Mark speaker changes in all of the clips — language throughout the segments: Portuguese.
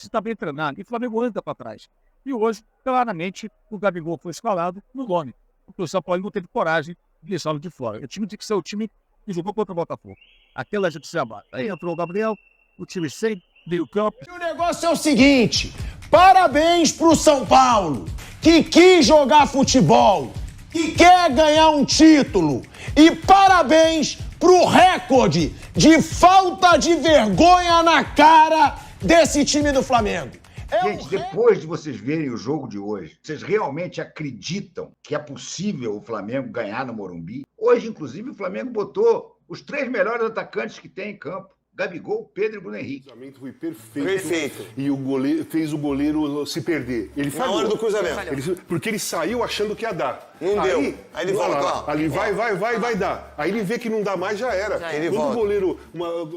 Speaker 1: está bem treinado, e o Flamengo anda para trás. E hoje, claramente, o Gabigol foi escalado no nome, porque o São Paulo não teve coragem de deixá-lo de fora. O time tem que ser o time que jogou contra o Botafogo. Aquela gente se amada. Aí entrou o Gabriel, o time sem meio campo.
Speaker 2: E o negócio é o seguinte: parabéns pro São Paulo, que quis jogar futebol, que quer ganhar um título. E parabéns pro recorde de falta de vergonha na cara desse time do Flamengo.
Speaker 3: Gente, depois de vocês verem o jogo de hoje, vocês realmente acreditam que é possível o Flamengo ganhar no Morumbi? Hoje, inclusive, o Flamengo botou os 3 melhores atacantes que tem em campo. Gabigol, Pedro e Bruno Henrique.
Speaker 4: O cruzamento foi perfeito. E o goleiro fez o goleiro se perder. Ele falhou.
Speaker 5: Na hora do cruzamento.
Speaker 4: Porque ele saiu achando que ia dar.
Speaker 5: Não deu. Aí ele volta lá.
Speaker 4: Ali vai dar. Aí ele vê que não dá mais, já era.
Speaker 5: Ele
Speaker 4: Quando
Speaker 5: volta.
Speaker 4: o goleiro...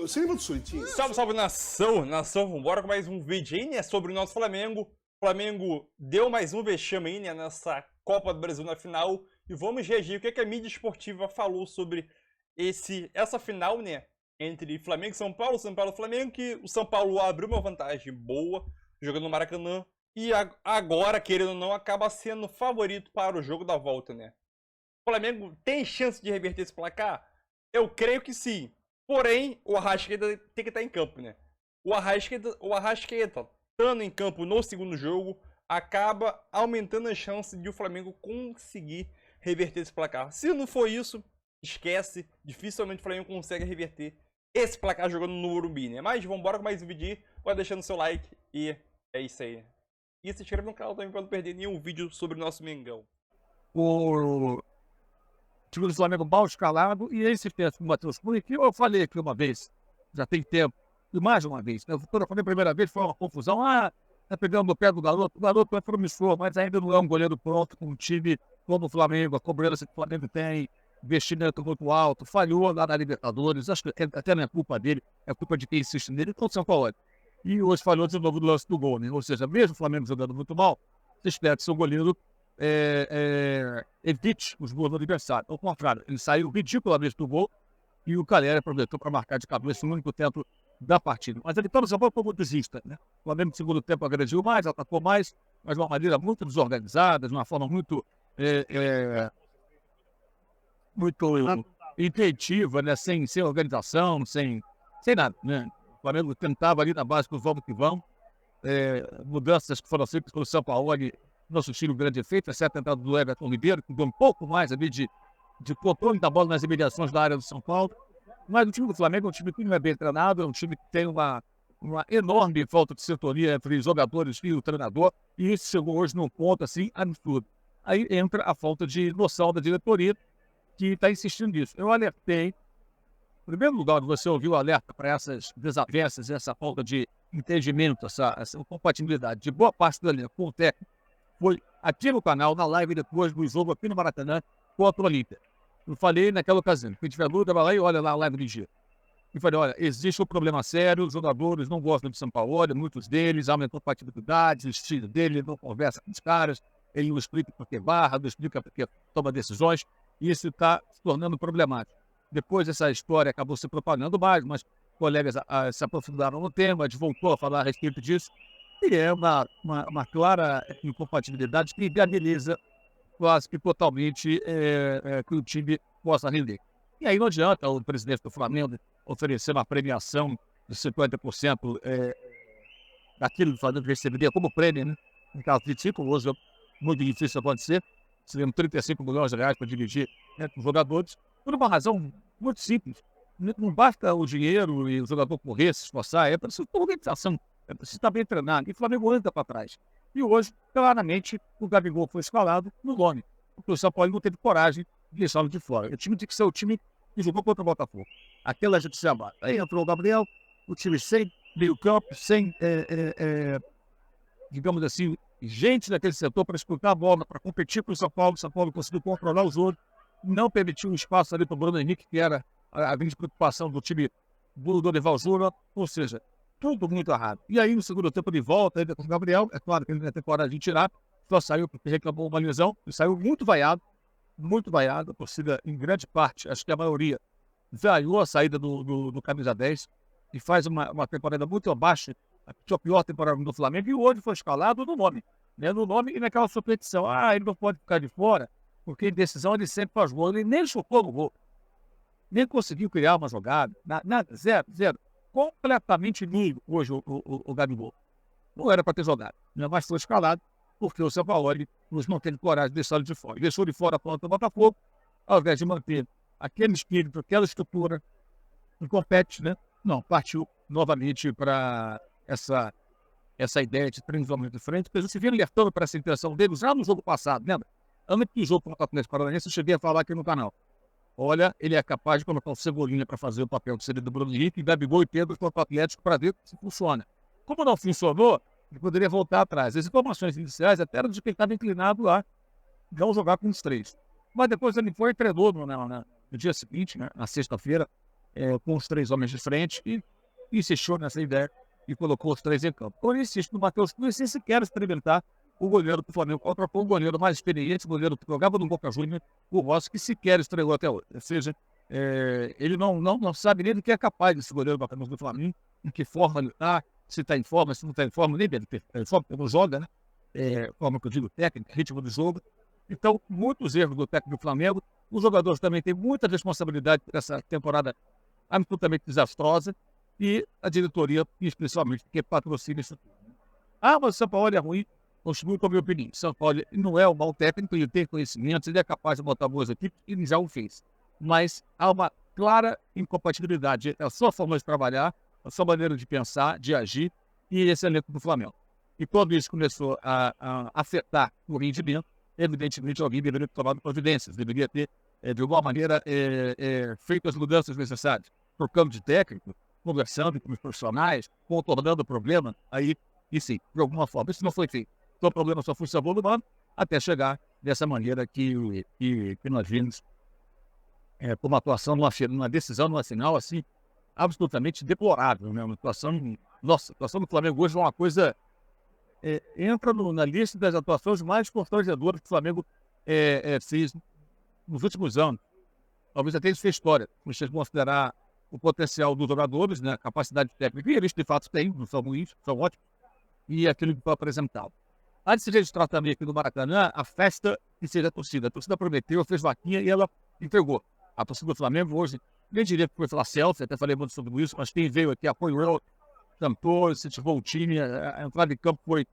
Speaker 4: Você lembra do Solitinho?
Speaker 6: Salve, salve, nação! Nação, vambora com mais um vídeo aí, né? Sobre o nosso Flamengo. O Flamengo deu mais um vexame aí, né? Nessa Copa do Brasil na final. E vamos reagir. O que a mídia esportiva falou sobre essa final, né? Entre Flamengo e São Paulo e Flamengo, que o São Paulo abriu uma vantagem boa, jogando no Maracanã, e agora, querendo ou não, acaba sendo favorito para o jogo da volta, né? O Flamengo tem chance de reverter esse placar? Eu creio que sim. Porém, o Arrascaeta tem que estar em campo, né? O Arrascaeta estando em campo no segundo jogo, acaba aumentando a chance de o Flamengo conseguir reverter esse placar. Se não for isso, esquece, dificilmente o Flamengo consegue reverter esse placar jogando no Morumbi, né? Mas vambora com mais um vídeo, vai deixando seu like e é isso aí. E se inscreve no canal também para não perder nenhum vídeo sobre o nosso Mengão.
Speaker 1: O time do Flamengo mal escalado, e esse teste do Matheus Cunha, que eu falei aqui uma vez, já tem tempo, e mais uma vez, né? Quando eu falei a primeira vez, foi uma confusão, tá pegando no pé do garoto, o garoto é promissor, mas ainda não é um goleiro pronto com um time como o Flamengo, a cobrança que o Flamengo tem, investimento muito alto, falhou lá na Libertadores, acho que até não é culpa dele, é culpa de quem insiste nele, então São Paulo. E hoje falhou de novo do lance do gol, né? Ou seja, mesmo o Flamengo jogando muito mal, você espera que seu goleiro evite os gols do adversário. Ao contrário, ele saiu ridiculamente do gol e o Calera aproveitou para marcar de cabeça no único tempo da partida. Mas ele estava São Paulo foi muito desista, né? O Flamengo no segundo tempo agrediu mais, atacou mais, mas de uma maneira muito desorganizada, de uma forma muito intuitiva, né? Sem organização, sem nada, né? O Flamengo tentava ali na base com os vamos que vão, mudanças que foram feitas pelo São Paulo, nosso estilo grande efeito, essa tentada do Everton Ribeiro, que deu um pouco mais ali de controle da bola nas imediações da área do São Paulo. Mas o time do Flamengo é um time que não é bem treinado, é um time que tem uma enorme falta de sintonia entre os jogadores e o treinador, e isso chegou hoje num ponto assim absurdo. Aí entra a falta de noção da diretoria, que está insistindo nisso. Eu alertei, em primeiro lugar, você ouviu o alerta para essas desavenças, essa falta de entendimento, essa compatibilidade de boa parte do elenco com o técnico, foi aqui no canal, na live depois do jogo aqui no Maracanã contra o Olímpia. Eu falei naquela ocasião, quem tiver dúvida, vai lá e olha lá a live do dia. E falei, olha, existe um problema sério, os jogadores não gostam de São Paulo, muitos deles, há uma incompatibilidade, o estilo dele não conversa com os caras, ele não explica por que barra, não explica por que toma decisões, e isso está se tornando problemático. Depois essa história acabou se propagando mais, mas colegas se aprofundaram no tema, a gente voltou a falar a respeito disso, e é uma clara incompatibilidade que viabiliza quase que totalmente que o time possa render. E aí não adianta o presidente do Flamengo oferecer uma premiação de 50% daquilo que o Flamengo receberia como prêmio, né? Em caso de título, hoje é muito difícil acontecer, seriam 35 milhões de reais para dividir entre os jogadores, por uma razão muito simples. Não basta o dinheiro e o jogador correr, se esforçar, é preciso uma organização, é preciso estar bem treinado, e o Flamengo anda para trás. E hoje, claramente, o Gabigol foi escalado no nome, porque o São Paulo não teve coragem de deixá-lo de fora. O time tem que ser o time que jogou contra o Botafogo. Aquela gente se amada. Aí entrou o Gabriel, o time sem meio campo, sem, digamos assim, gente naquele setor para disputar a bola, para competir com o São Paulo. O São Paulo conseguiu controlar o jogo, não permitiu um espaço ali para o Bruno Henrique, que era a grande preocupação do time do Dorival Júnior, ou seja, tudo muito errado. E aí, no segundo tempo de volta, ainda com o Gabriel, é claro que ele não ia ter coragem de tirar, só saiu porque reclamou uma lesão, e saiu muito vaiado, a torcida em grande parte, acho que a maioria, vaiou a saída do camisa 10, e faz uma temporada muito abaixo a pior temporada do Flamengo, e hoje foi escalado no nome. Né? No nome e naquela competição. Ele não pode ficar de fora, porque em decisão ele sempre faz gol. Ele nem chutou no gol. Nem conseguiu criar uma jogada. Nada, zero. Completamente nulo hoje o Gabigol. Não era para ter jogado, né? Mas foi escalado, porque o São Paulo não teve coragem de deixar ele de fora. Deixou de fora a ponta do Botafogo, ao invés de manter aquele espírito, aquela estrutura, que compete, né? Não, partiu novamente para essa ideia de 3 homens de frente, porque a gente vinha alertando para essa intenção dele já no jogo passado, lembra? Antes do jogo contra o Atlético Paranaense, eu cheguei a falar aqui no canal. Olha, ele é capaz de colocar o Cebolinha para fazer o papel de ser do Bruno Henrique, e Gabigol e Pedro contra o Atlético para ver se funciona. Como não funcionou, ele poderia voltar atrás. As informações iniciais até eram de que ele estava inclinado a não jogar com os 3. Mas depois ele foi e treinou no dia seguinte, né, na sexta-feira, com os 3 homens de frente, e insistiu nessa ideia e colocou os 3 em campo. Então ele insiste no Matheus Cunha sem sequer experimentar o goleiro do Flamengo, contratou o goleiro mais experiente, o goleiro que jogava no Boca Juniors, o Rossi, que sequer estreou até hoje. Ou seja, ele não sabe nem do que é capaz desse goleiro do Flamengo, em que forma ele está, se está em forma, se não está em forma, nem deve ter forma, não joga, né? Forma que eu digo técnica, ritmo do jogo. Então, muitos erros do técnico do Flamengo. Os jogadores também têm muita responsabilidade por essa temporada absolutamente desastrosa, e a diretoria, especialmente, que patrocina isso tudo. Mas o São Paulo é ruim. Continua com a minha opinião. São Paulo não é um mau técnico, ele tem conhecimento, ele é capaz de botar boas equipes, ele já o fez. Mas há uma clara incompatibilidade entre a sua forma de trabalhar, a sua maneira de pensar, de agir, e esse elenco do Flamengo. E quando isso começou a afetar o rendimento, evidentemente alguém deveria ter tomado providências, deveria ter, de alguma maneira, feito as mudanças necessárias, trocando de técnico, conversando com os profissionais, contornando o problema, aí, e sim, de alguma forma, isso não foi feito. Então o problema só foi sabor humano, até chegar dessa maneira que nós vimos, com uma atuação, numa decisão, numa final, assim, absolutamente deplorável, né? Uma situação, nossa, a situação do Flamengo hoje é uma coisa, entra na lista das atuações mais constrangedoras que o Flamengo fez nos últimos anos. Talvez até isso fez história, se vocês considerar o potencial dos jogadores, né? A capacidade técnica, e eles de fato têm, não são ruins, são ótimos, e aquilo que foi apresentado. Antes de registrar também aqui no Maracanã, a festa que seja a torcida. A torcida prometeu, fez vaquinha e ela entregou. A torcida do Flamengo hoje, nem diria que foi pela selfie, até falei muito sobre isso, mas quem veio aqui apoiou, cantou, incentivou o time. A entrada em campo foi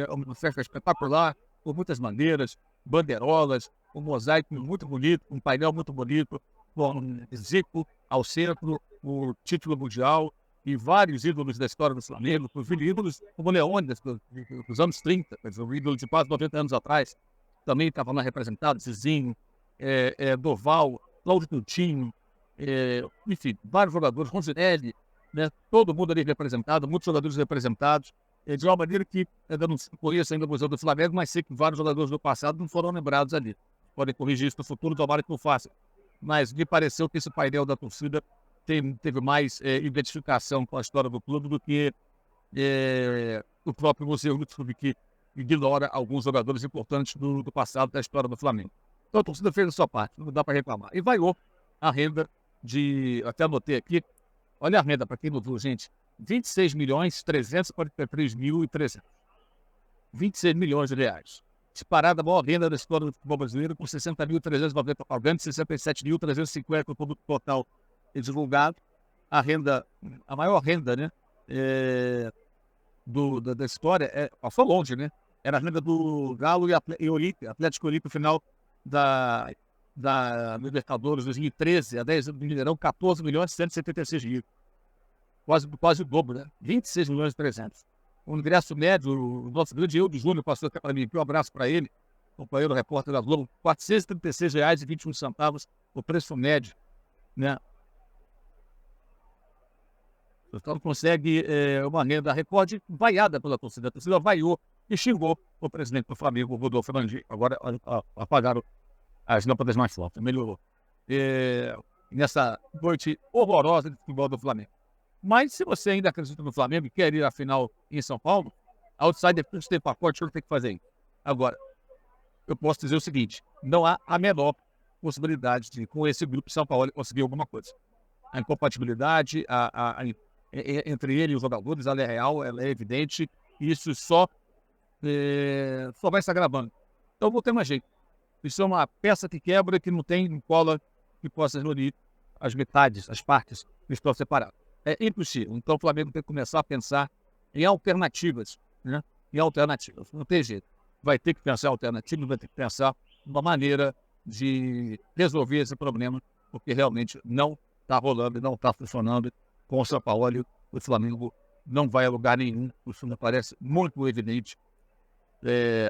Speaker 1: uma festa espetacular, com muitas bandeiras, bandeirolas, um mosaico muito bonito, um painel muito bonito, com Zico ao centro, o título mundial, e vários ídolos da história do Flamengo, ídolos como Leônidas, dos anos 30, o ídolo de quase 90 anos atrás, também estava lá representado, Zizinho, Doval, Cláudio Coutinho, enfim, vários jogadores, Ronzinelli, né, todo mundo ali representado, muitos jogadores representados, de uma maneira que eu não conheço ainda o Museu do Flamengo, mas sei que vários jogadores do passado não foram lembrados ali. Podem corrigir isso no futuro, tomara que não façam. Mas me pareceu que esse painel da torcida teve mais identificação com a história do clube do que o próprio museu do clube, que ignora alguns jogadores importantes do passado da história do Flamengo. Então a torcida fez a sua parte, não dá para reclamar. E vaiou a renda até anotei aqui, olha a renda para quem não viu, gente, 26.343.300. 26 milhões de reais. Disparada a maior renda da história do futebol brasileiro, com 60.390 pagantes, 67.350 no produto total divulgado. A maior renda, né, da história, passou longe, né? Era a renda do Galo e Olímpia, Atlético Olímpia, final da Libertadores 2013, a 10 anos do Mineirão, 14.176.000. Quase o dobro, né? 26.300.000. O ingresso médio, o nosso grande Eudo Júnior passou até para mim, um abraço para ele, companheiro repórter da Globo, R$ 436,21, o preço médio, né? Então consegue uma renda recorde vaiada pela torcida. A torcida vaiou e xingou o presidente do Flamengo, o Rodolfo Landim. Agora apagaram as lâmpadas mais fortes, melhorou. Nessa noite horrorosa de futebol do Flamengo. Mas se você ainda acredita no Flamengo e quer ir à final em São Paulo, a outsider tem pacote, tem que fazer isso. Agora, eu posso dizer o seguinte, não há a menor possibilidade de, com esse grupo, São Paulo conseguir alguma coisa. A incompatibilidade, entre ele e os jogadores, ela é real, ela é evidente, e isso só vai se agravando. Então vou ter mais jeito. Isso é uma peça que quebra, que não tem cola que possa reunir as metades, as partes que estão separadas. É impossível. Então o Flamengo tem que começar a pensar em alternativas, né? Em alternativas. Não tem jeito. Vai ter que pensar em alternativas, vai ter que pensar uma maneira de resolver esse problema, porque realmente não está rolando, não está funcionando com o São Paulo. O Flamengo não vai a lugar nenhum. Isso me parece muito evidente,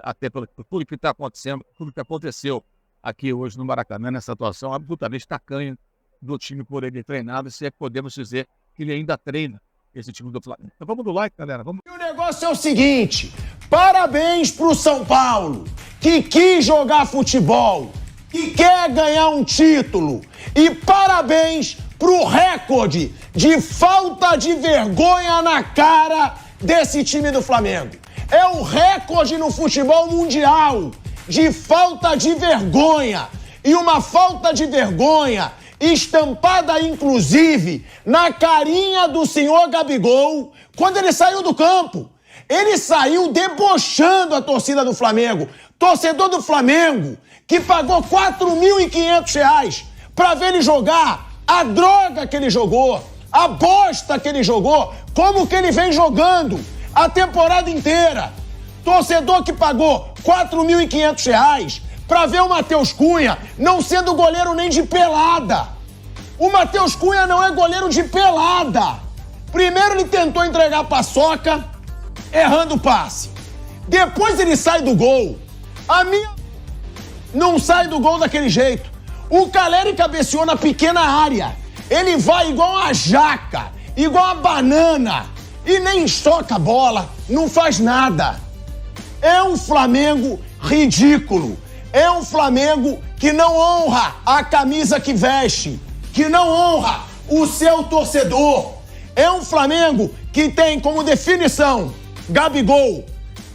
Speaker 1: até pelo tudo que está acontecendo, tudo que aconteceu aqui hoje no Maracanã, nessa atuação absolutamente tacanha do time por ele treinado, se é que podemos dizer que ele ainda treina esse time do Flamengo. Então vamos do like, galera. Vamos.
Speaker 2: E o negócio é o seguinte: parabéns pro São Paulo, que quis jogar futebol, que quer ganhar um título. E parabéns pro recorde de falta de vergonha na cara desse time do Flamengo. É o recorde no futebol mundial de falta de vergonha. E uma falta de vergonha estampada, inclusive, na carinha do senhor Gabigol, quando ele saiu do campo. Ele saiu debochando a torcida do Flamengo. Torcedor do Flamengo, que pagou R$4.500 para ver ele jogar a droga que ele jogou, a bosta que ele jogou, como que ele vem jogando a temporada inteira. Torcedor que pagou R$4.500 para ver o Matheus Cunha não sendo goleiro nem de pelada. O Matheus Cunha não é goleiro de pelada. Primeiro ele tentou entregar a paçoca, errando o passe. Depois ele sai do gol. A minha não sai do gol daquele jeito. O Caleri cabeceou na pequena área. Ele vai igual uma jaca, igual uma banana, e nem toca a bola, não faz nada. É um Flamengo ridículo. É um Flamengo que não honra a camisa que veste, que não honra o seu torcedor. É um Flamengo que tem como definição Gabigol,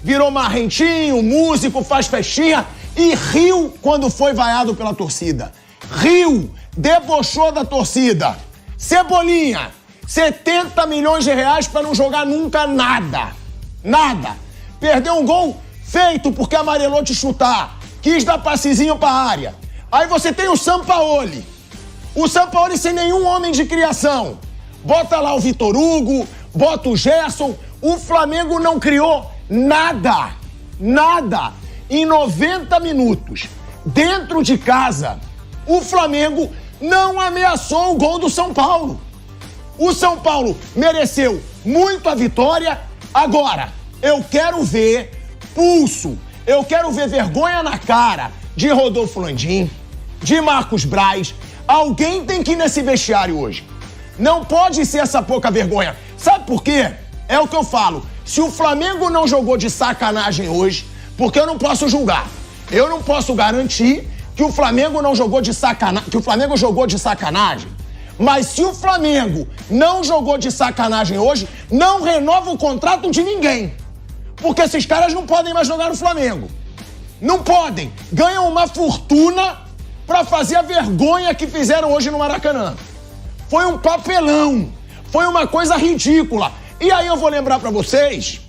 Speaker 2: virou marrentinho, músico, faz festinha e riu quando foi vaiado pela torcida. Riu, debochou da torcida. Cebolinha, 70 milhões de reais para não jogar nunca nada. Nada. Perdeu um gol feito porque amarelou te chutar. Quis dar passezinho pra área. Aí você tem o Sampaoli. O Sampaoli sem nenhum homem de criação. Bota lá o Vitor Hugo, bota o Gerson. O Flamengo não criou nada. Nada. Em 90 minutos, dentro de casa, o Flamengo não ameaçou o gol do São Paulo. O São Paulo mereceu muito a vitória. Agora, eu quero ver pulso. Eu quero ver vergonha na cara de Rodolfo Landim, de Marcos Braz. Alguém tem que ir nesse vestiário hoje. Não pode ser essa pouca vergonha. Sabe por quê? É o que eu falo. Se o Flamengo não jogou de sacanagem hoje, porque eu não posso julgar. Eu não posso garantir que o Flamengo não jogou de sacanagem, que o Flamengo jogou de sacanagem. Mas se o Flamengo não jogou de sacanagem hoje, não renova o contrato de ninguém. Porque esses caras não podem mais jogar no Flamengo. Não podem. Ganham uma fortuna pra fazer a vergonha que fizeram hoje no Maracanã. Foi um papelão. Foi uma coisa ridícula. E aí eu vou lembrar pra vocês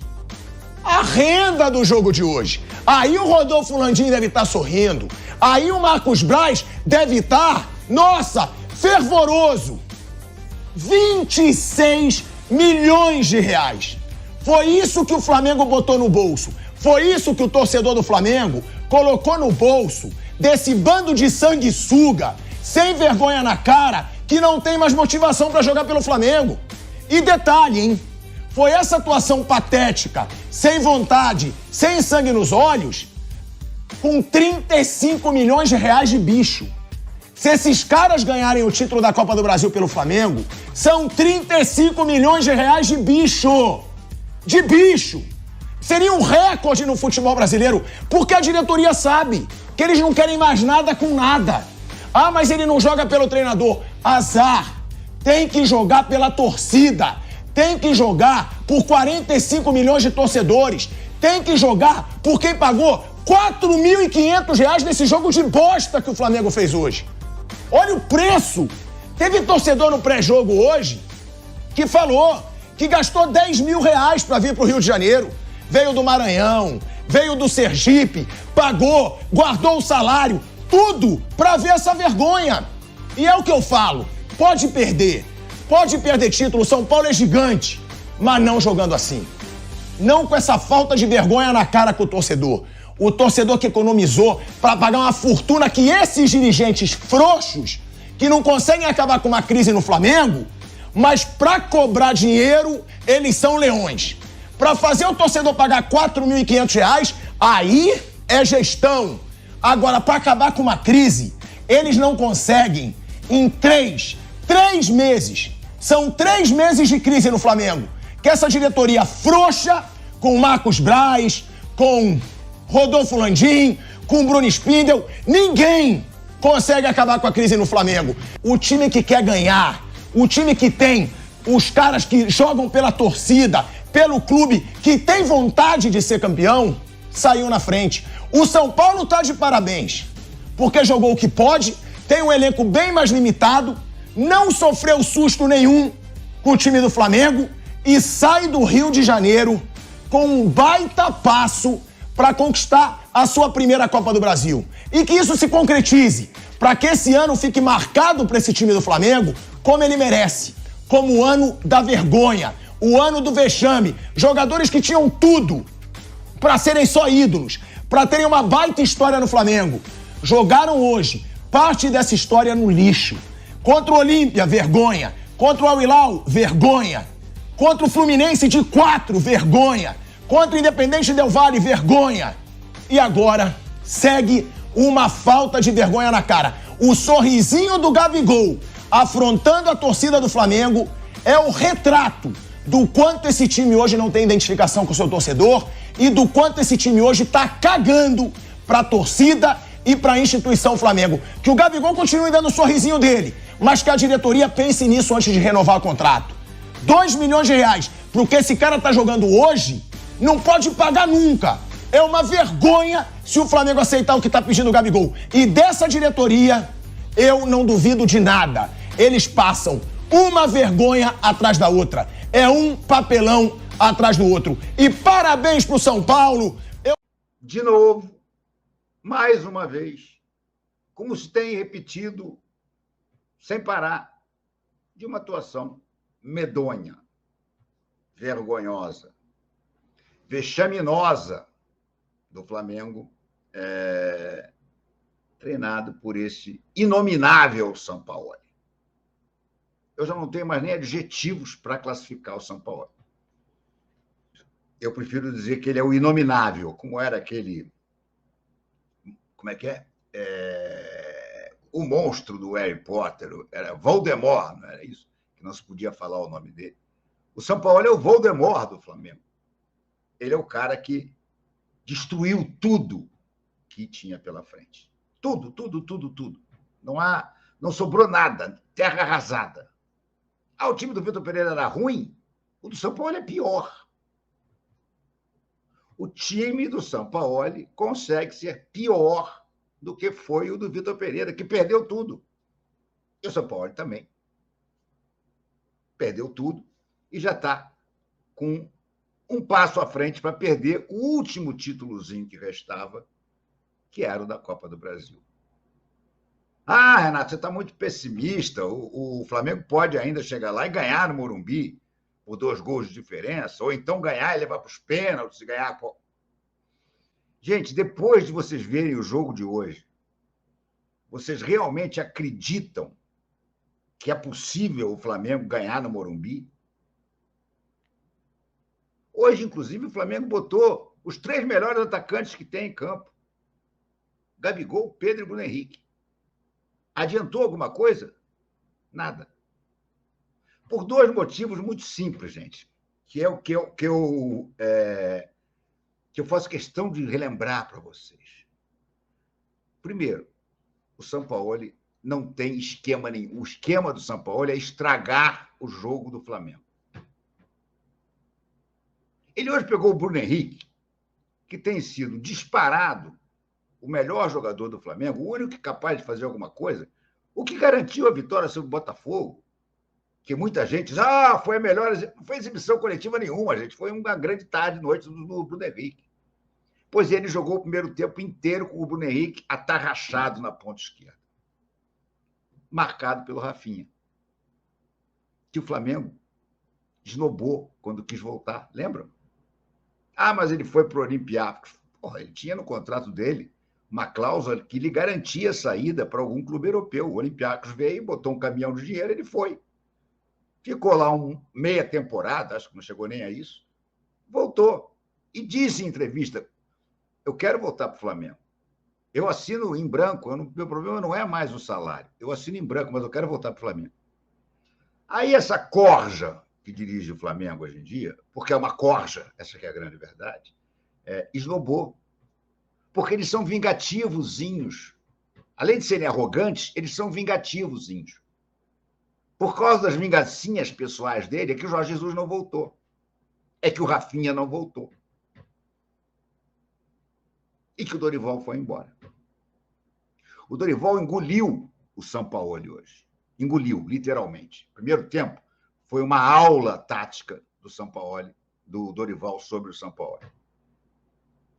Speaker 2: a renda do jogo de hoje. Aí o Rodolfo Landim deve estar sorrindo. Aí o Marcos Braz deve estar, nossa, fervoroso. 26 milhões de reais. Foi isso que o Flamengo botou no bolso. Foi isso que o torcedor do Flamengo colocou no bolso desse bando de sanguessuga, sem vergonha na cara, que não tem mais motivação para jogar pelo Flamengo. E detalhe, hein? Foi essa atuação patética, sem vontade, sem sangue nos olhos, com 35 milhões de reais de bicho. Se esses caras ganharem o título da Copa do Brasil pelo Flamengo, são 35 milhões de reais de bicho. De bicho. Seria um recorde no futebol brasileiro, porque a diretoria sabe que eles não querem mais nada com nada. Ah, mas ele não joga pelo treinador. Azar. Tem que jogar pela torcida. Tem que jogar por 45 milhões de torcedores. Tem que jogar por quem pagou R$4.500 nesse jogo de bosta que o Flamengo fez hoje. Olha o preço. Teve torcedor no pré-jogo hoje que falou que gastou 10 mil reais para vir para o Rio de Janeiro. Veio do Maranhão, veio do Sergipe, pagou, guardou o salário, tudo para ver essa vergonha. E é o que eu falo, pode perder título, São Paulo é gigante, mas não jogando assim. Não com essa falta de vergonha na cara com o torcedor. O torcedor que economizou para pagar uma fortuna que esses dirigentes frouxos, que não conseguem acabar com uma crise no Flamengo, mas para cobrar dinheiro, eles são leões. Para fazer o torcedor pagar R$ 4.500, aí é gestão. Agora, para acabar com uma crise, eles não conseguem em três meses. São 3 meses de crise no Flamengo. Que essa diretoria frouxa, com Marcos Braz, com Rodolfo Landim, com Bruno Spindel, ninguém consegue acabar com a crise no Flamengo. O time que quer ganhar, o time que tem os caras que jogam pela torcida, pelo clube, que tem vontade de ser campeão, saiu na frente. O São Paulo tá de parabéns, porque jogou o que pode, tem um elenco bem mais limitado, não sofreu susto nenhum com o time do Flamengo e sai do Rio de Janeiro com um baita passo para conquistar a sua primeira Copa do Brasil. E que isso se concretize, para que esse ano fique marcado para esse time do Flamengo como ele merece, como o ano da vergonha, o ano do vexame. Jogadores que tinham tudo para serem só ídolos, para terem uma baita história no Flamengo, jogaram hoje parte dessa história no lixo. Contra o Olímpia, vergonha. Contra o Al Hilal, vergonha. Contra o Fluminense de 4, vergonha. Contra o Independente Del Valle, vergonha. E agora segue uma falta de vergonha na cara. O sorrisinho do Gabigol afrontando a torcida do Flamengo é o retrato do quanto esse time hoje não tem identificação com o seu torcedor e do quanto esse time hoje tá cagando pra torcida e pra instituição Flamengo. Que o Gabigol continue dando o sorrisinho dele, mas que a diretoria pense nisso antes de renovar o contrato. 2 milhões de reais pro que esse cara tá jogando hoje, não pode pagar nunca. É uma vergonha se o Flamengo aceitar o que tá pedindo o Gabigol. E dessa diretoria, eu não duvido de nada. Eles passam uma vergonha atrás da outra. É um papelão atrás do outro. E parabéns pro São Paulo.
Speaker 3: De novo, mais uma vez, como se tem repetido sem parar, de uma atuação medonha, vergonhosa, vexaminosa do Flamengo, treinado por esse inominável São Paulo. Eu já não tenho mais nem adjetivos para classificar o São Paulo. Eu prefiro dizer que ele é o inominável, como era aquele... Como é que é? O monstro do Harry Potter, era Voldemort, não era isso? Que não se podia falar o nome dele. O São Paulo é o Voldemort do Flamengo. Ele é o cara que destruiu tudo que tinha pela frente. Tudo, tudo, tudo, tudo. Não sobrou nada, terra arrasada. O time do Vitor Pereira era ruim, o do São Paulo é pior. O time do São Paulo consegue ser pior do que foi o do Vitor Pereira, que perdeu tudo. E o São Paulo também. Perdeu tudo e já está com um passo à frente para perder o último títulozinho que restava, que era o da Copa do Brasil. Renato, você está muito pessimista. O Flamengo pode ainda chegar lá e ganhar no Morumbi por 2 gols de diferença, ou então ganhar e levar para os pênaltis e ganhar... Gente, depois de vocês verem o jogo de hoje, vocês realmente acreditam que é possível o Flamengo ganhar no Morumbi? Hoje, inclusive, o Flamengo botou os 3 melhores atacantes que tem em campo. Gabigol, Pedro e Bruno Henrique. Adiantou alguma coisa? Nada. Por 2 motivos muito simples, gente, que é o que eu faço questão de relembrar para vocês. Primeiro, o São Paulo não tem esquema nenhum. O esquema do São Paulo é estragar o jogo do Flamengo. Ele hoje pegou o Bruno Henrique, que tem sido disparado o melhor jogador do Flamengo, o único capaz de fazer alguma coisa, o que garantiu a vitória sobre o Botafogo. que muita gente diz, foi a melhor... Não foi exibição coletiva nenhuma, gente. Foi uma grande tarde, noite do Bruno Henrique. Pois ele jogou o primeiro tempo inteiro com o Bruno Henrique atarrachado na ponta esquerda. Marcado pelo Rafinha. Que o Flamengo esnobou quando quis voltar. Lembram? Mas ele foi para o Olympiacos. Porra, ele tinha no contrato dele uma cláusula que lhe garantia saída para algum clube europeu. O Olympiacos veio, botou um caminhão de dinheiro, ele foi. Ficou lá meia temporada, acho que não chegou nem a isso. Voltou. E disse em entrevista, eu quero voltar para o Flamengo. Eu assino em branco, meu problema não é mais o salário. Eu assino em branco, mas eu quero voltar para o Flamengo. Aí essa corja que dirige o Flamengo hoje em dia, porque é uma corja, essa que é a grande verdade, esnobou. Porque eles são vingativozinhos. Além de serem arrogantes, eles são vingativozinhos. Por causa das vingancinhas pessoais dele, é que o Jorge Jesus não voltou. É que o Rafinha não voltou. E que o Dorival foi embora. O Dorival engoliu o Sampaoli hoje. Engoliu, literalmente. Primeiro tempo foi uma aula tática do Sampaoli, do Dorival sobre o Sampaoli.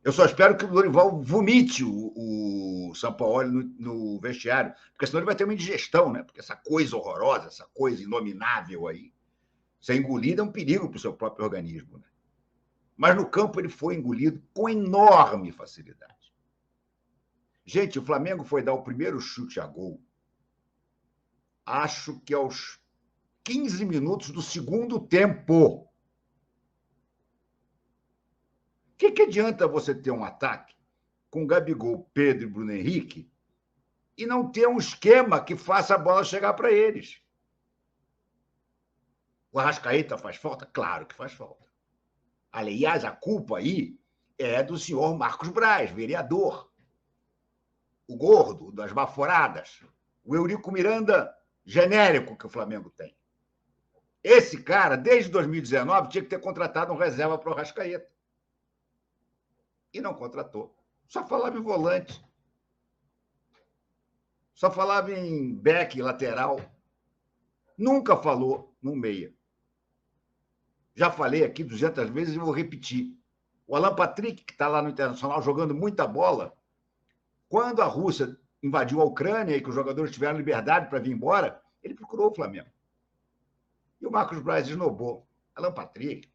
Speaker 3: Eu só espero que o Dorival vomite o Sampaoli no vestiário, porque senão ele vai ter uma indigestão, né? Porque essa coisa horrorosa, essa coisa inominável aí, ser engolida é um perigo para o seu próprio organismo, né? Mas no campo ele foi engolido com enorme facilidade. Gente, o Flamengo foi dar o primeiro chute a gol, acho que aos 15 minutos do segundo tempo. O que adianta você ter um ataque com Gabigol, Pedro e Bruno Henrique e não ter um esquema que faça a bola chegar para eles? O Arrascaeta faz falta? Claro que faz falta. Aliás, a culpa aí é do senhor Marcos Braz, vereador. O gordo das baforadas. O Eurico Miranda genérico que o Flamengo tem. Esse cara, desde 2019, tinha que ter contratado um reserva para o Arrascaeta. E não contratou. Só falava em volante. Só falava em back, lateral. Nunca falou no meia. Já falei aqui 200 vezes e vou repetir. O Alan Patrick, que está lá no Internacional jogando muita bola, quando a Rússia invadiu a Ucrânia e que os jogadores tiveram liberdade para vir embora, ele procurou o Flamengo. E o Marcos Braz esnobou. Alan Patrick.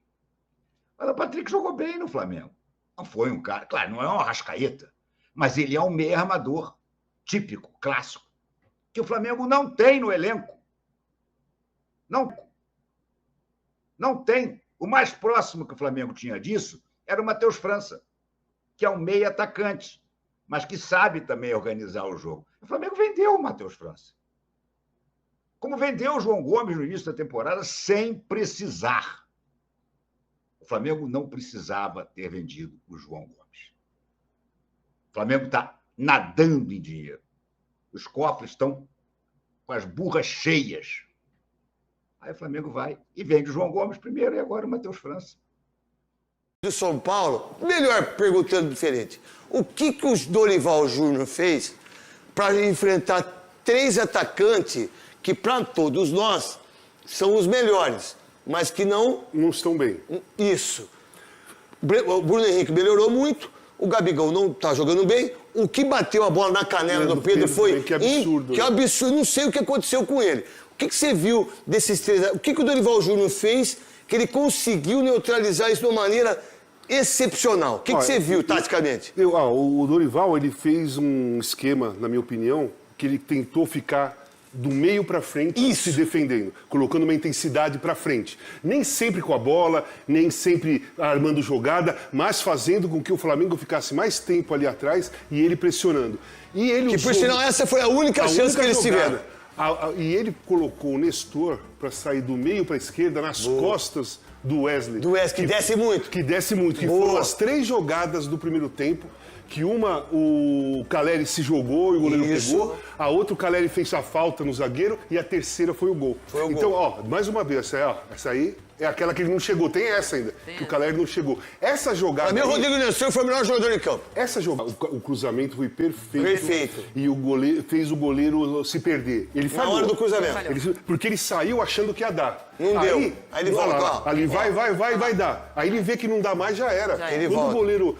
Speaker 3: O Alan Patrick jogou bem no Flamengo. Não foi um cara... Claro, não é um Arrascaeta, mas ele é um meia armador típico, clássico, que o Flamengo não tem no elenco. Não tem. O mais próximo que o Flamengo tinha disso era o Matheus França, que é um meia atacante, mas que sabe também organizar o jogo. O Flamengo vendeu o Matheus França. Como vendeu o João Gomes no início da temporada sem precisar. O Flamengo não precisava ter vendido o João Gomes. O Flamengo está nadando em dinheiro. Os cofres estão com as burras cheias. Aí o Flamengo vai e vende o João Gomes primeiro e agora o Matheus França.
Speaker 5: Do São Paulo, melhor perguntando diferente. O que o Dorival Júnior fez para enfrentar 3 atacantes que, para todos nós, são os melhores, mas que não
Speaker 4: estão bem.
Speaker 5: Isso. O Bruno Henrique melhorou muito, o Gabigol não está jogando bem. O que bateu a bola na canela do Pedro foi...
Speaker 4: Que absurdo.
Speaker 5: Que absurdo, não sei o que aconteceu com ele. O que você viu desses 3... O que o Dorival Júnior fez que ele conseguiu neutralizar isso de uma maneira excepcional? O que você viu, taticamente?
Speaker 4: O Dorival, ele fez um esquema, na minha opinião, que ele tentou ficar do meio para frente, se defendendo, colocando uma intensidade para frente. Nem sempre com a bola, nem sempre armando jogada, mas fazendo com que o Flamengo ficasse mais tempo ali atrás e ele pressionando. E ele
Speaker 5: por sinal, essa foi a única chance que eles tiveram.
Speaker 4: E ele colocou o Nestor para sair do meio para a esquerda nas costas do Wesley.
Speaker 5: Que desce muito.
Speaker 4: Que desce muito. Que foram as 3 jogadas do primeiro tempo. Que uma, o Caleri se jogou e o goleiro pegou. A outra, o Caleri fez a falta no zagueiro. E a terceira foi o gol. Então, mais uma vez, essa aí É aquela que ele não chegou. Tem essa ainda, que o Caleri não chegou. Essa jogada...
Speaker 5: Pra mim, o
Speaker 4: aí,
Speaker 5: Rodrigo Nestor foi o melhor jogador em campo.
Speaker 4: essa jogada, o cruzamento foi perfeito.
Speaker 5: Perfeito.
Speaker 4: E o goleiro fez o goleiro se perder. Ele
Speaker 5: Na
Speaker 4: falhou.
Speaker 5: hora do cruzamento.
Speaker 4: Porque ele saiu achando que ia dar.
Speaker 5: Não deu. Aí ele
Speaker 4: olha
Speaker 5: volta,
Speaker 4: lá,
Speaker 5: ó.
Speaker 4: ali vai dar. Aí ele vê que não dá mais, já era.
Speaker 5: Já era. Ele
Speaker 4: Quando
Speaker 5: volta.
Speaker 4: o goleiro...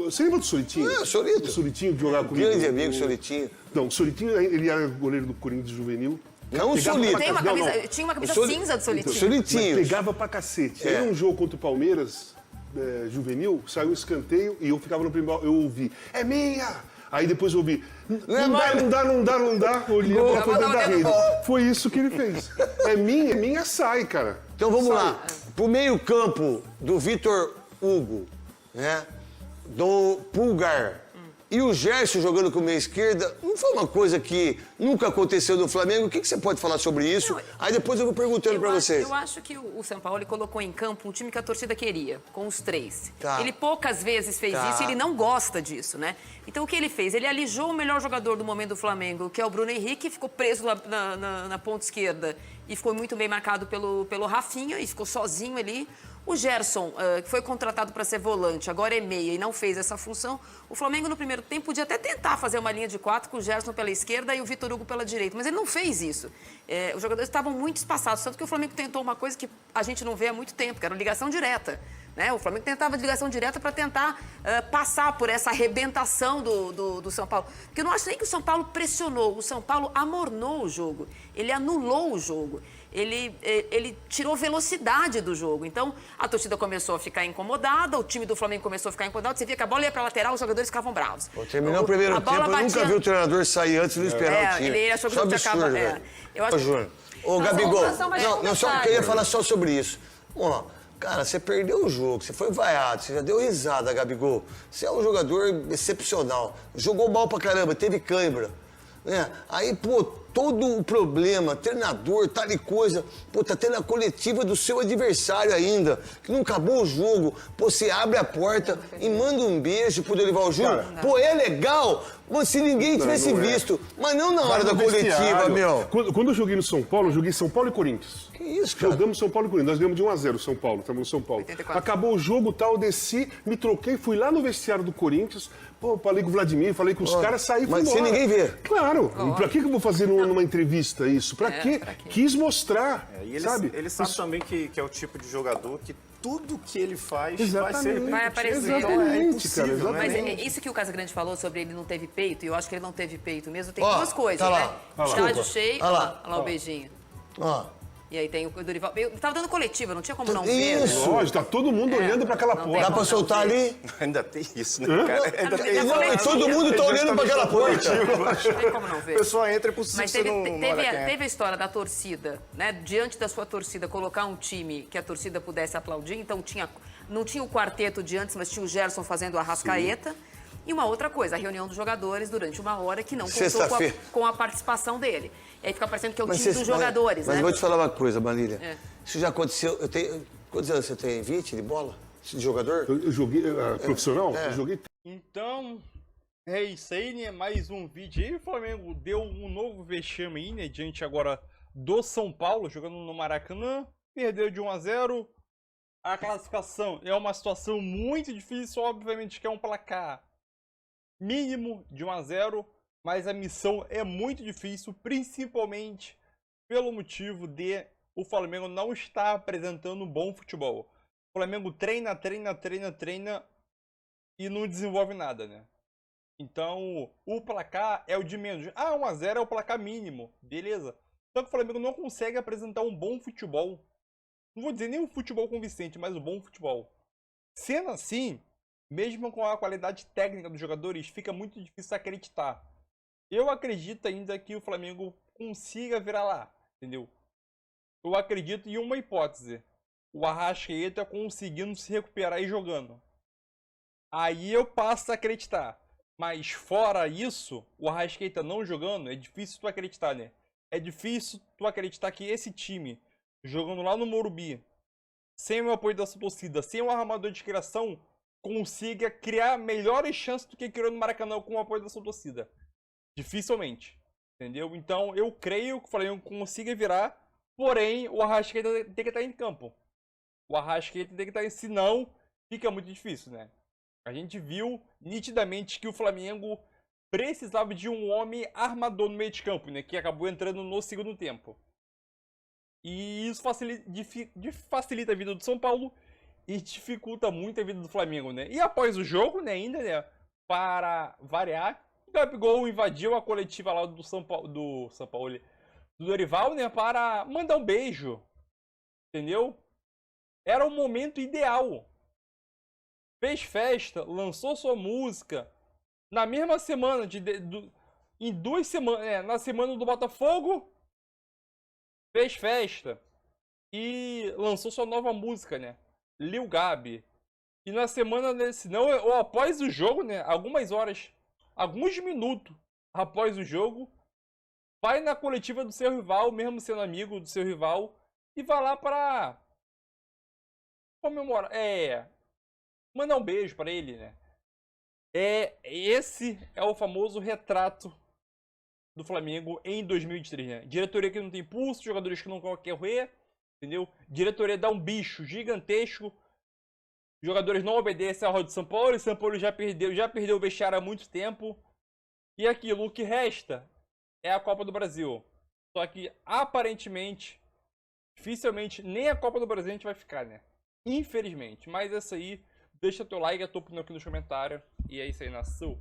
Speaker 4: Você lembra do Solitinho?
Speaker 5: É, o Solito.
Speaker 4: O Solitinho que jogava comigo.
Speaker 5: Grande amigo, Solitinho.
Speaker 4: Não, o Solitinho, ele era goleiro do Corinthians juvenil.
Speaker 5: Não o
Speaker 4: Pegava
Speaker 5: Solito.
Speaker 4: pra
Speaker 7: Tem uma
Speaker 4: cacete.
Speaker 7: camisa, tinha uma camisa
Speaker 5: Soli-
Speaker 7: cinza do Solitinho.
Speaker 5: Solitinho.
Speaker 4: Mas pegava pra cacete. Aí um jogo contra o Palmeiras, juvenil, saiu um escanteio e eu ficava no primeiro, eu ouvi, é minha! Aí depois eu ouvi, não dá, olhei a bola foi dentro da rede. Foi isso que ele fez. É minha, sai, cara.
Speaker 5: Então vamos lá. Pro meio campo do Vitor Hugo, né? Do Pulgar e o Gerson jogando com meia esquerda, não foi uma coisa que nunca aconteceu no Flamengo? O que você pode falar sobre isso?
Speaker 7: Não,
Speaker 5: Aí depois eu vou perguntando pra vocês.
Speaker 7: Eu acho que o São Paulo colocou em campo um time que a torcida queria, com os 3.
Speaker 5: Tá.
Speaker 7: Ele poucas vezes fez
Speaker 5: Tá.
Speaker 7: isso e ele não gosta disso, né? Então o que ele fez? Ele alijou o melhor jogador do momento do Flamengo, que é o Bruno Henrique, ficou preso na ponta esquerda e ficou muito bem marcado pelo Rafinha e ficou sozinho ali. O Gerson, que foi contratado para ser volante, agora é meia e não fez essa função. O Flamengo, no primeiro tempo, podia até tentar fazer uma linha de 4 com o Gerson pela esquerda e o Vitor Hugo pela direita, mas ele não fez isso. Os jogadores estavam muito espaçados, tanto que o Flamengo tentou uma coisa que a gente não vê há muito tempo, que era ligação direta. Né? O Flamengo tentava de ligação direta para tentar passar por essa arrebentação do São Paulo. Porque eu não acho nem que o São Paulo pressionou, o São Paulo amornou o jogo, ele anulou o jogo. Ele tirou velocidade do jogo. Então, a torcida começou a ficar incomodada, o time do Flamengo começou a ficar incomodado. Você via que a bola ia para lateral, os jogadores ficavam bravos.
Speaker 5: Terminou o primeiro tempo, eu nunca vi o treinador sair antes de esperar o time.
Speaker 7: Ele achou que
Speaker 5: Só
Speaker 7: o jogo tinha
Speaker 5: absurdo,
Speaker 7: acabado.
Speaker 5: velho.
Speaker 7: Eu acho
Speaker 5: Ô, Júnior. Ô, Gabigol. Não, só
Speaker 7: detalhe.
Speaker 5: queria falar só sobre isso. Ó, cara, você perdeu o jogo, você foi vaiado, você já deu risada, Gabigol. Você é um jogador excepcional. Jogou mal pra caramba, teve cãibra. Né? Aí, pô, todo o problema, treinador, tal e coisa, pô, tá tendo a coletiva do seu adversário ainda, que não acabou o jogo, pô, você abre a porta e manda um beijo pro Dorival Júnior, pô, é legal, pô, se ninguém tivesse visto, mas não na hora da coletiva, meu.
Speaker 4: Quando eu joguei no São Paulo, eu joguei São Paulo e Corinthians.
Speaker 5: Que isso, cara?
Speaker 4: Jogamos São Paulo e Corinthians. Nós ganhamos de 1-0 São Paulo, estamos no São Paulo.
Speaker 7: 84.
Speaker 4: Acabou o jogo, tal, eu desci, me troquei, fui lá no vestiário do Corinthians, pô, falei com o Vladimir, falei com os caras, saí e fui
Speaker 5: Mas
Speaker 4: embora.
Speaker 5: sem ninguém ver.
Speaker 4: Claro. E pra que eu vou fazer numa entrevista isso? Pra quê?
Speaker 7: pra quê?
Speaker 4: Quis mostrar,
Speaker 8: E ele
Speaker 4: sabe?
Speaker 8: ele sabe também que é o tipo de jogador que tudo que ele faz vai
Speaker 4: Exatamente.
Speaker 8: ser
Speaker 7: Vai aparecer.
Speaker 4: Exatamente,
Speaker 8: Então,
Speaker 4: cara.
Speaker 8: impossível, né?
Speaker 7: Mas
Speaker 4: Exatamente.
Speaker 7: isso que o Casagrande falou sobre ele não teve peito, e eu acho que ele não teve peito mesmo, tem
Speaker 5: Ó,
Speaker 7: duas coisas,
Speaker 5: tá lá.
Speaker 7: né?
Speaker 5: Olha lá.
Speaker 7: Estádio
Speaker 5: Desculpa.
Speaker 7: cheio,
Speaker 5: Olha lá.
Speaker 7: olha lá o beijinho.
Speaker 5: Ó.
Speaker 7: E aí tem o Dorival. Eu tava dando coletiva, não tinha como não ver. né?
Speaker 5: Isso.
Speaker 4: Lógico, tá todo mundo olhando pra aquela
Speaker 7: não
Speaker 4: porta.
Speaker 5: Dá pra soltar ali?
Speaker 8: Ainda tem isso, né, cara? Ainda tem isso.
Speaker 5: Não, e todo mundo tá olhando pra aquela porta.
Speaker 7: Não tem como não
Speaker 8: A
Speaker 7: ver.
Speaker 8: pessoa entra e por
Speaker 7: Mas
Speaker 8: você
Speaker 7: teve,
Speaker 8: não olha quem é.
Speaker 7: teve a história da torcida, né? Diante da sua torcida, colocar um time que a torcida pudesse aplaudir. Então não tinha o quarteto de antes, mas tinha o Gerson fazendo a rascaeta. E uma outra coisa, a reunião dos jogadores durante uma hora que não contou
Speaker 5: Sexta-feira.
Speaker 7: com a participação dele. E aí fica parecendo que é o time
Speaker 5: você-
Speaker 7: dos jogadores,
Speaker 5: mas
Speaker 7: né?
Speaker 5: vou te falar uma coisa, Marília.
Speaker 7: É.
Speaker 5: Isso já aconteceu. Quantos anos você tem? 20 de bola? De jogador?
Speaker 4: Eu joguei profissional? Eu joguei.
Speaker 6: Então, é isso aí, né? Mais um vídeo aí. O Flamengo deu um novo vexame aí, né? Diante agora do São Paulo, jogando no Maracanã. Perdeu de 1-0. A classificação é uma situação muito difícil. Obviamente que é um placar mínimo de 1-0. Mas a missão é muito difícil, principalmente pelo motivo de o Flamengo não estar apresentando um bom futebol. O Flamengo treina e não desenvolve nada, né? Então, o placar é o de menos. 1-0 é o placar mínimo, beleza. Só que o Flamengo não consegue apresentar um bom futebol. Não vou dizer nem um futebol convincente, mas um bom futebol. Sendo assim, mesmo com a qualidade técnica dos jogadores, fica muito difícil acreditar. Eu acredito ainda que o Flamengo consiga virar lá, entendeu? Eu acredito em uma hipótese. O Arrascaeta conseguindo se recuperar e jogando. Aí eu passo a acreditar. Mas fora isso, o Arrascaeta não jogando, é difícil tu acreditar, né? É difícil tu acreditar que esse time, jogando lá no Morumbi, sem o apoio da sua torcida, sem um armador de criação, consiga criar melhores chances do que criou no Maracanã com o apoio da sua torcida. Dificilmente. Entendeu? Então eu creio que o Flamengo consiga virar, porém o Arrascaeta tem que estar em campo. O Arrascaeta tem que estar aí, senão fica muito difícil, né? A gente viu nitidamente que o Flamengo precisava de um homem armador no meio de campo, né? Que acabou entrando no segundo tempo. E isso facilita a vida do São Paulo e dificulta muito a vida do Flamengo, né? E após o jogo, né, ainda, né, para variar, o Gabigol invadiu a coletiva lá do Dorival, né, para mandar um beijo, entendeu? Era o momento ideal. Fez festa, lançou sua música na mesma semana, em 2 semanas, na semana do Botafogo, fez festa e lançou sua nova música, né? Lil Gabi. E na semana desse, não, ou após o jogo, né? Algumas minutos após o jogo, vai na coletiva do seu rival, mesmo sendo amigo do seu rival, e vai lá para comemorar, mandar um beijo para ele, né? Esse é o famoso retrato do Flamengo em 2023, né? Diretoria que não tem pulso, jogadores que não querem correr, entendeu? Diretoria dá um bicho gigantesco, jogadores não obedecem à ordem de São Paulo, e São Paulo já perdeu o vestiário há muito tempo. E aquilo, o que resta é a Copa do Brasil. Só que, aparentemente, dificilmente, nem a Copa do Brasil a gente vai ficar, né? Infelizmente. Mas essa aí, deixa teu like, a tua opinião aqui nos comentários. E é isso aí, nação.